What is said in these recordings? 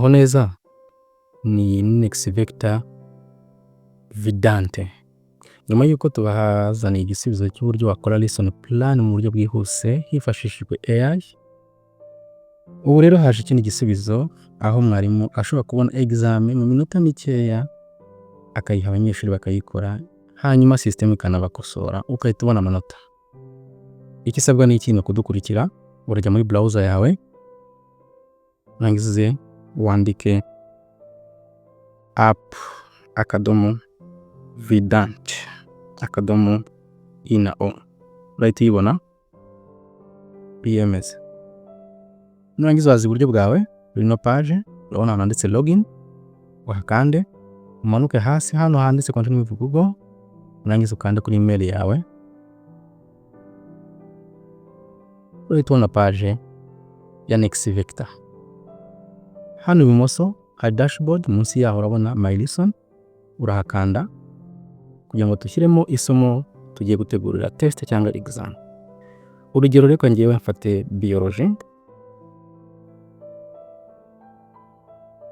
aho neza ni nexvector vidante. Nyuma yuko tubahazaniye igisubizo cy'uburyo wakora lesson plan mu buryo bwihuse hifashishijwe AI, ubu rero haje ikindi gisubizo aho mwarimu ashobora kubona examen mu minota mikeya akayiha abanyeshuri bakayikora, hanyuma system ikanabakosora ukahita ubona amanota. Ikisabwa ni ikintu kudukurikira, urajya muri browser yawe, nangize wandike app akadomo vidante akadomo inao, urahita uyibona PMS. Nurangiza wazi uburyo bwawe rino page, urabona hano handitse login, wakande umanuke hasi hano handitse continue with Google, urangiza ukande kuri email yawe, urahita ubona page ya nexvector. Hano ibumoso hari dashboard, munsi yaho urabona my lesson, urahakanda kugira ngo dushyiremo isomo tugiye gutegurira test cyangwa exam. Urugero reka ngiye mfate biology,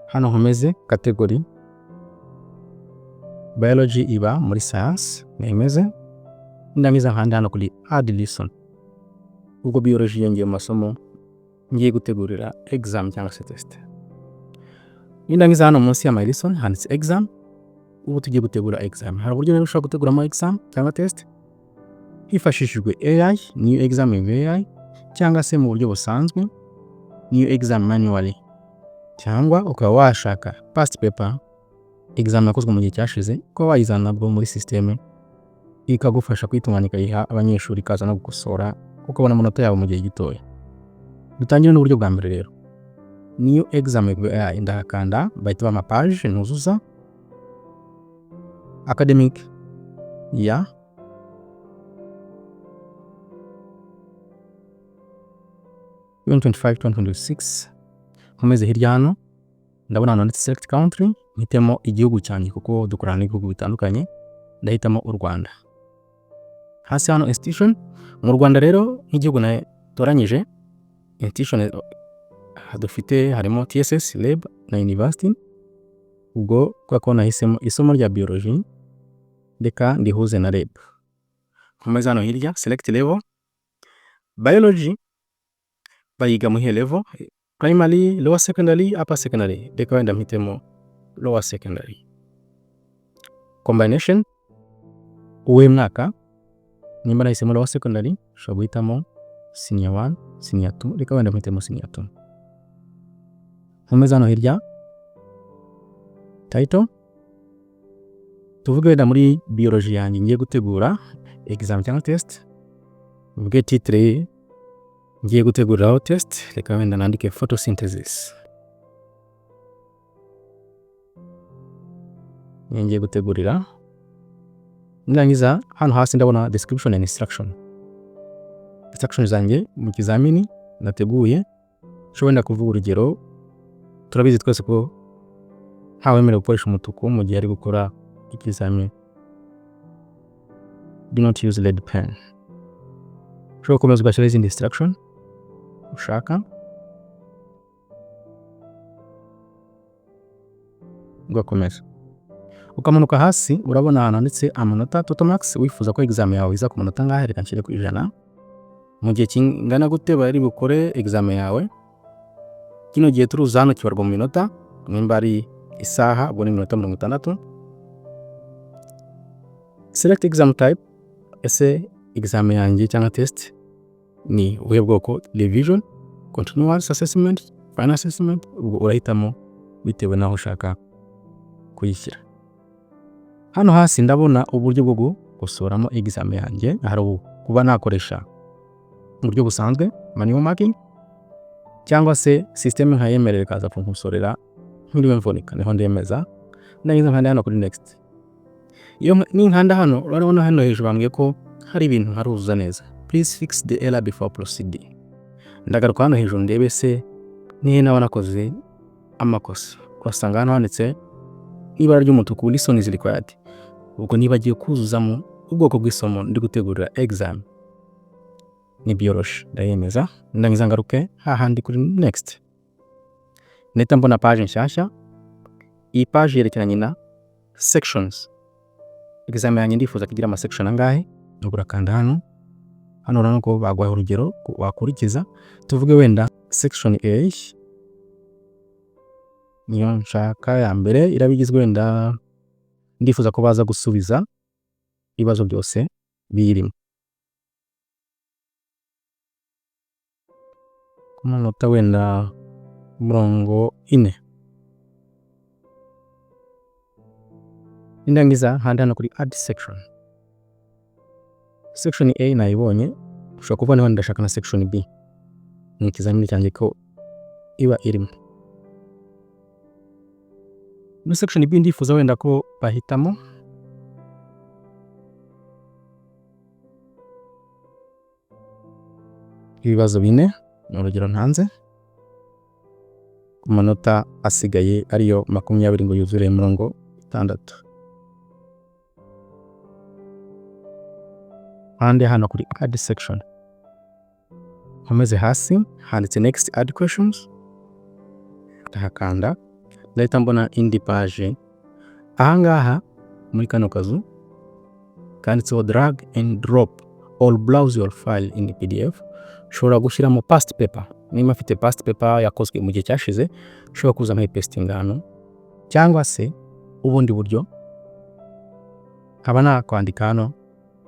hano nkomeze category biology iba muri science, nemeze ndamiza handi hano kuri add lesson. Ubwo biology yongeye masomo ngiye gutegurira exam cyangwa se test. Ndamiza hano munsi ya my lesson handitse exam, ubu tugiye gutegura exam. Hari uburyo rero ushobora guteguramo exam cyangwa test hifashishijwe AI, new exam with AI, cyangwa se mu buryo busanzwe new exam manually, cyangwa ukaba washaka past paper exam yakozwe mu gihe cyashize ko wayizana nabwo muri system ikagufasha kwitunganya ikayiha abanyeshuri kaza no gukosora ukabona amanota yawe mu gihe gitoya. Dutangire n'uburyo bwa mbere rero, new exam with AI, ndahakanda bahita bama page nuzuza academic ya 2025-2026. Nkomeze hirya hano ndabona hano ndetse select country, mpitemo igihugu cyanjye kuko dukorana n'ibihugu bitandukanye, ndahitamo u Rwanda. Hasi hano institution, mu Rwanda rero nk'igihugu natoranyije institution dufite harimo TSS, lab na university. Ubwo kwa ko nahisemo isomo rya biology, ndeka ndihuze na lab. Nkomeze hano hirya select level, biology bayiga mu level primary, lower secondary, upper secondary, ndeka wenda mpitemo lower secondary. Combination uwe mwaka, nimba nahisemo lower secondary ushobora guhitamo senior 1, senior 2, ndeka wenda mpitemo senior 2. Nkomeze hano hirya title, tuvuge wenda muri biology yanjye ngiye gutegura exam cyangwa test, uvuge titre ngiye guteguriraho test, reka wenda nandike photosynthesis. Ngiye gutegurira, ndangiza hano hasi ndabona description and instruction. Instruction zanjye mu kizamini nateguye, ushobora kuvuga urugero, turabizi twese ko ntawemerewe gukoresha umutuku mu gihe ari gukora ikizamini. Do not use lead pen. Ushobora gukomeza ugashyiraho izindi instruction ushaka, ugakomeza ukamanuka hasi, urabona ahantu handitse amanota total marks, wifuza ko exam yawe iza ku manota ngahe, reka nshyire ku 100. Mu gihe kingana gute bari bukore exam yawe, kino gihe turuza hano kibarwa mu minota, nimba ari isaha ubwo ni minota 60. Select exam type, ese exam yanjye cyangwa test ni ubuhe bwoko, revision, continuous assessment, final assessment, ubwo urahitamo bitewe naho ushaka kuyishyira. Hano hasi ndabona uburyo bwo gukosoramo exam yanjye, hari kuba nakoresha uburyo busanzwe manual marking, cyangwa se system nkayemerera kaza kunkosorera nkuriwe mvunika, niho ndemeza ndangiza nkanda hano kuri next. Iyo ninkanda hano urabona hano hejuru bambwiye ko hari ibintu ntaruzuza neza, please fix the error before proceeding. Ndagaruka hano hejuru ndebe se nihe nawe nakoze amakosa. Urasanga hano handitse ibara ry'umutuku, lesson is required. Ubwo niba agiye kuzuzamo ubwoko bw'isomo ndi gutegurira exam ni biology, ndayemeza, ndangiza ngaruke hahandi kuri next. neta mbona page nshyashya. Iyi page yerekeranye na sections. Examen yanjye ndifuza kugira ama section angahe, urakanda hano urabona ko bagwaye urugero wakurikiza. Tuvuge wenda section A niyo nshaka ya mbere, irabigizwe wenda ndifuza ko baza gusubiza ibibazo byose birimo. Umunota wenda 40. Indangiza handi hano kuri add section. Section A nayibonye, ushobora kubona wenda ndashaka na section B. Ni ikizamini cyanjye ko iba irimo. Muri section B ndifuza wenda ko bahitamo ibibazo 4, urugero ntanze. Ku manota asigaye ariyo 20 ngo yuzure 60. Handi hano kuri add section, nkomeze hasi handitse next add questions, ndahakanda, ndahita mbona indi page. Ahangaha muri kano kazu kanditseho drag and drop or browse your file in PDF. Ushobora gushyiramo past paper, niba afite past paper yakozwe mu gihe cyashize, ushobora kuza muri pasting hano, cyangwa se ubundi buryo nkaba nakwandika hano,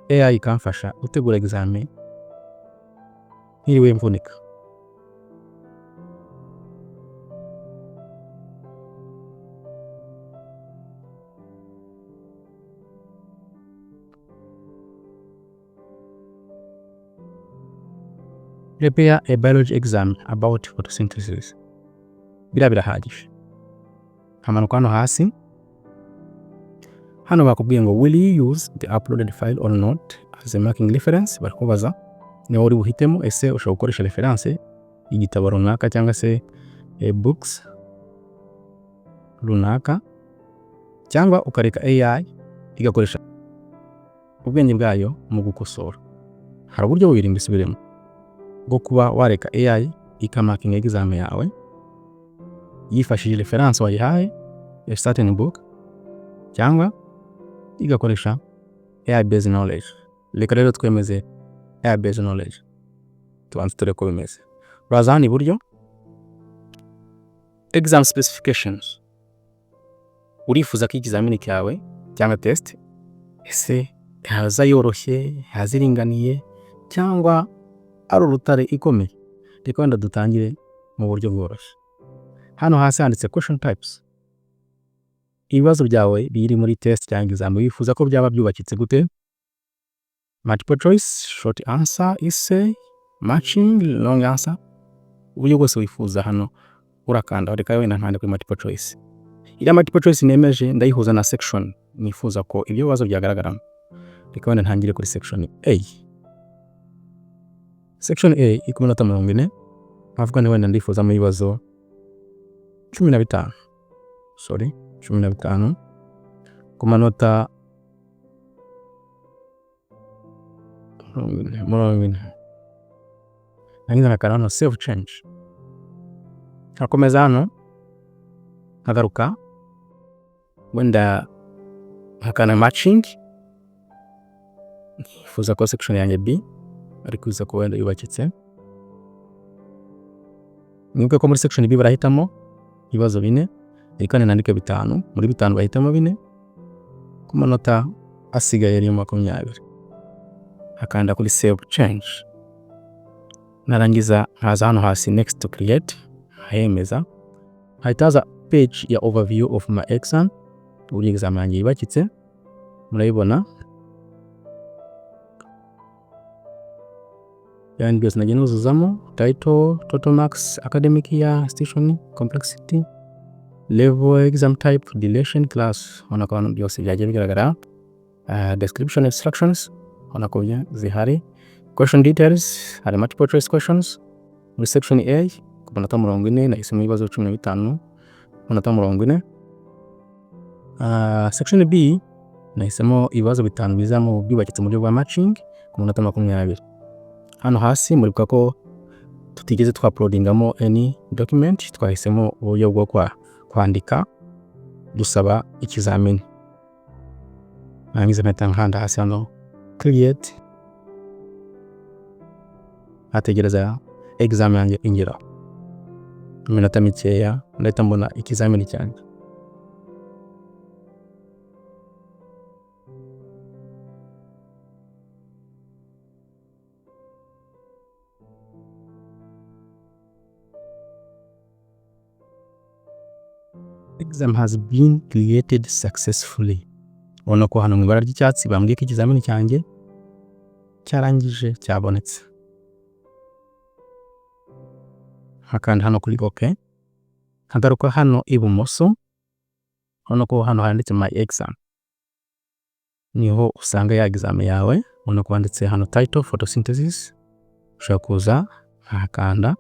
AI ikamfasha utegura examen ntiriwe mvunika. Prepare a biology exam about photosynthesis. Birahagije. Hamanuka hano hasi. Hano bakubwiye ngo will you use the uploaded file or not as a marking reference. Barikubaza niba uri buhitemo ese ushobora gukoresha reference igitabo runaka cyangwa se books runaka, cyangwa ukareka AI igakoresha ubwenge bwayo mu gukosora. Hari uburyo bubiri mbisubiremo bwo kuba wareka AI ikamaking examen yawe yifashishije reference wayihaye a certain book, cyangwa igakoresha AI based knowledge. Reka rero twemeze AI based knowledge, tubanze turebe ko bimeze. Uraza hano iburyo exam specifications. Urifuza ko ikizamini cyawe cyangwa test ese haza yoroshye, haziringaniye, cyangwa ari urutare ikomeye. Reka wenda dutangire mu buryo bworoshye. Hano hasi handitse question types. Ibibazo byawe biri muri test cyangwa exam wifuza ko byaba byubakitse gute? Multiple choice, short answer, essay, matching, long answer. Uburyo bwose wifuza hano urakanda. Reka wenda ntande kuri multiple choice. Iriya multiple choice nemeje ndayihuza na section nifuza ko ibyo bibazo byagaragaramo. Reka wenda ntangire kuri section A. Section A iko minota 40. Avuga ni wenda ndifuza mu bibazo 15. 15 ku manota 40. Nangiza nakarano self change. Hakomeza hano hagaruka wenda hakana matching. Nifuza ko section yanjye B ariko uza ko wenda yubakitse. Nibuke ko muri section B barahitamo ibibazo 4, reka nandike 5, muri 5 bahitamo 4 ku manota asigaye ari 20. Hakanda kuri save change, narangiza haza hano hasi next to create, hemeza hahitaza page ya overview of my exam. Uri exam yanjye yubakitse murayibona, yani byose nagiye nuzuzamo title, total marks, academic year, station, complexity, level, exam type, duration, class. Ona ko byose byagiye bigaragara. Description, instructions ona ko zihari. Question details, hari multiple choice questions. Muri section A ku manota 40 na isimo ibibazo 15 manota 40. Section B na isimo ibibazo 5 bizamo byubakitse mu buryo bwa matching ku manota 20. Hano hasi muri ko tutigeze uploadingamo any document, twahisemo uburyo bwo kwandika dusaba ikizamini. Nangize mpita nkanda hasi hano create, hategereza exam yanjye ingeraho. Iminota mikeya ndahita mbona ikizamini cyanjye. Exam has been created successfully. Ubona ko hano mu ibara ry'icyatsi bambwiye ko ikizamini cyanjye cyarangije cyabonetse. Hakanda hano kuri OK. Hagaruka hano ibumoso. Ubona ko hano handitse my exam. Niho usanga ya exam yawe. Ubona ko handitse hano title photosynthesis. Ushaka kuza hakanda.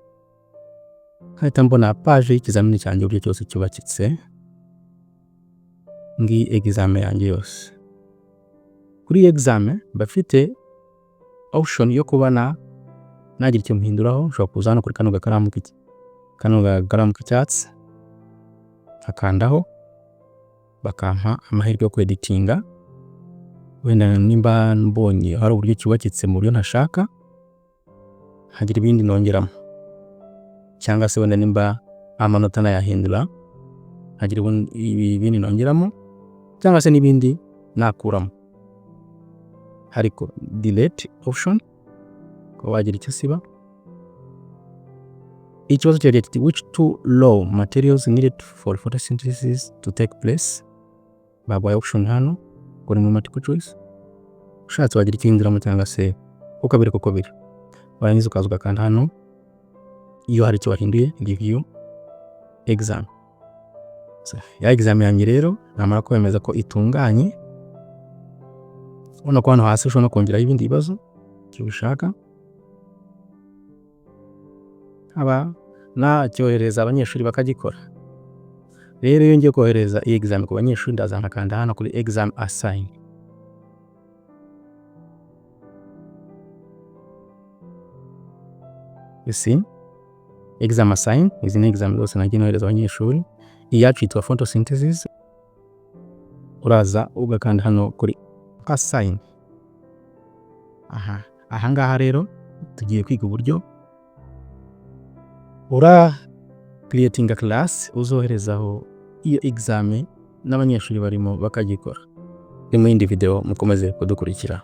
Hahita mbona page y'ikizamini cyanjye uburyo cyose cyubakitse. Ngi exam yanjye yose. Kuri exam bafite option yo kubana nagira icyo mpinduraho. Ushobora kuza hano kuri kano gakaramu k'icyatsi, hakandaho bakampa amahirwe yo kweditinga. Wenda nimba mbonye hari uburyo cyubakitse mu buryo ntashaka, hagira ibindi nongeramo. Cyangwa se wenda nimba amanota nayahindura, hagira ibindi nongeramo, cyangwa se n'ibindi nakuramo. Hariko delete option ko wagira icyo siba. Ikibazo cyagiye kiti which two raw materials needed for photosynthesis to take place. Babaye option hano kuri mu multiple choice. Ushatse wagira icyo hinduramo cyangwa se ukabiri koko biri. Warangiza ukaza ugakanda hano iyo hari icyo wahinduye review exam. Ya exam yanjye rero namara kwemeza ko itunganye. Ubona ko hano hasi ushobora kongeraho ibindi bibazo icyo ushaka. Cyohereza abanyeshuri bakagikora. Rero iyo ngiye kohereza iyi exam ku banyeshuri ndaza nkakanda hano kuri exam assign. You exam assign izi ni exam zose nagiye nohereza abanyeshuri. Iyacu yitwa photosynthesis. Uraza ugakanda hano kuri assign. Aha ngaha rero tugiye kwiga uburyo creating a class uzoherezaho iyo exam n'abanyeshuri barimo bakagikora. Mu yindi video mukomeze kudukurikira.